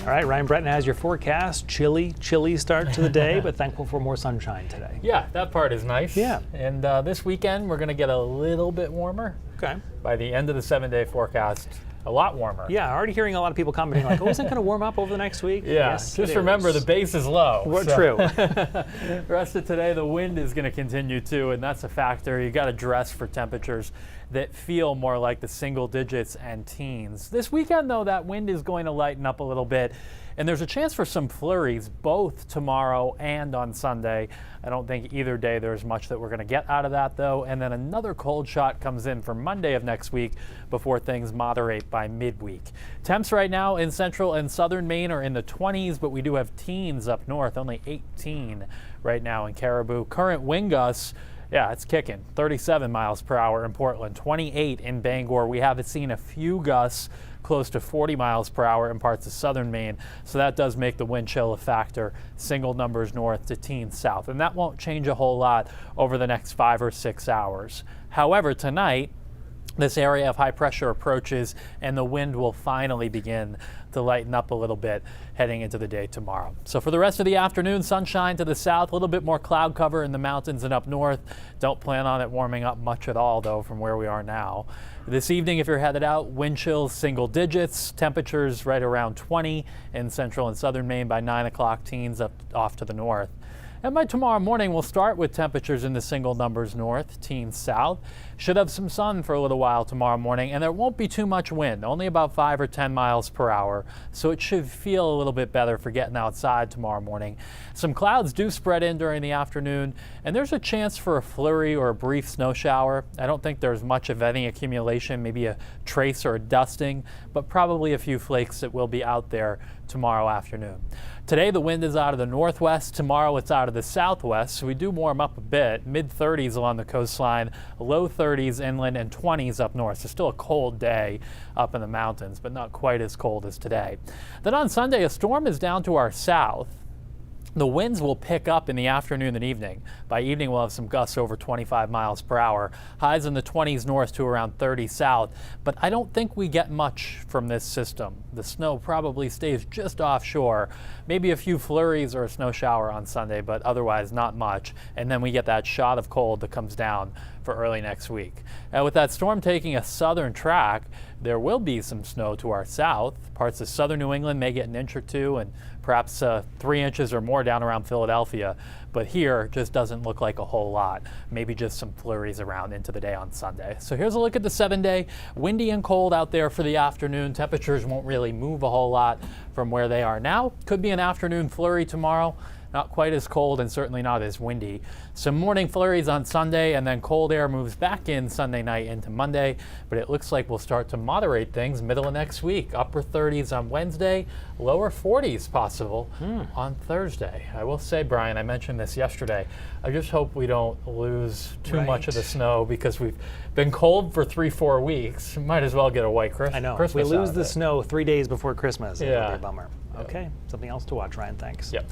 All right, Ryan Breton has your forecast. Chilly start to the day, but thankful for more sunshine today. Yeah, that part is nice. Yeah. And this weekend, we're going to get a little bit warmer. Okay. By the end of the 7-day forecast, a lot warmer. Yeah, already hearing a lot of people commenting like, oh, isn't it going to warm up over the next week? Yeah, Yes, just remember the base is low. True. The rest of today, the wind is going to continue too, and that's a factor. You got to dress for temperatures that feel more like the single digits and teens. This weekend, though, that wind is going to lighten up a little bit, and there's a chance for some flurries both tomorrow and on Sunday. I don't think either day there's much that we're going to get out of that, though. And then another cold shot comes in for Monday of next week before things moderate by midweek. Temps right now in central and southern Maine are in the 20s, but we do have teens up north, only 18 right now in Caribou. Current wind gusts, yeah, it's kicking. 37 miles per hour in Portland, 28 in Bangor. We haven't seen a few gusts close to 40 miles per hour in parts of southern Maine, so that does make the wind chill a factor. Single numbers north to teens south, and that won't change a whole lot over the next 5 or 6 hours. However, tonight, this area of high pressure approaches and the wind will finally begin to lighten up a little bit heading into the day tomorrow. So for the rest of the afternoon, sunshine to the south, a little bit more cloud cover in the mountains and up north. Don't plan on it warming up much at all, though, from where we are now. This evening, if you're headed out, wind chills single digits, temperatures right around 20 in central and southern Maine by 9 o'clock, teens up off to the north. And by tomorrow morning, we'll start with temperatures in the single numbers north, teens south. Should have some sun for a little while tomorrow morning, and there won't be too much wind, only about 5 or 10 miles per hour. So it should feel a little bit better for getting outside tomorrow morning. Some clouds do spread in during the afternoon, and there's a chance for a flurry or a brief snow shower. I don't think there's much of any accumulation, maybe a trace or a dusting, but probably a few flakes that will be out there tomorrow afternoon. Today the wind is out of the northwest. Tomorrow it's out of the southwest, so we do warm up a bit. Mid-30s along the coastline, low 30s inland, and 20s up north. So still a cold day up in the mountains, but not quite as cold as today. Then on Sunday, a storm is down to our south. The winds will pick up in the afternoon and evening. By evening, we'll have some gusts over 25 miles per hour. Highs in the 20s north to around 30 south. But I don't think we get much from this system. The snow probably stays just offshore. Maybe a few flurries or a snow shower on Sunday, but otherwise not much. And then we get that shot of cold that comes down for early next week. And with that storm taking a southern track, there will be some snow to our south. Parts of southern New England may get an inch or two, and perhaps 3 inches or more down around Philadelphia. But here just doesn't look like a whole lot. Maybe just some flurries around into the day on Sunday. So here's a look at the 7-day. Windy and cold out there for the afternoon. Temperatures won't really move a whole lot from where they are now. Could be an afternoon flurry tomorrow. Not quite as cold and certainly not as windy. Some morning flurries on Sunday, and then cold air moves back in Sunday night into Monday, but it looks like we'll start to moderate things middle of next week. Upper 30s on Wednesday, lower 40s possible on Thursday. I will say, Brian, I mentioned this yesterday, I just hope we don't lose too much of the snow because we've been cold for 3-4 weeks. Might as well get a white Christmas. I know. If we lose the snow 3 days before Christmas, it'll be a bummer. Yep. Okay, something else to watch, Ryan. Thanks. Yep.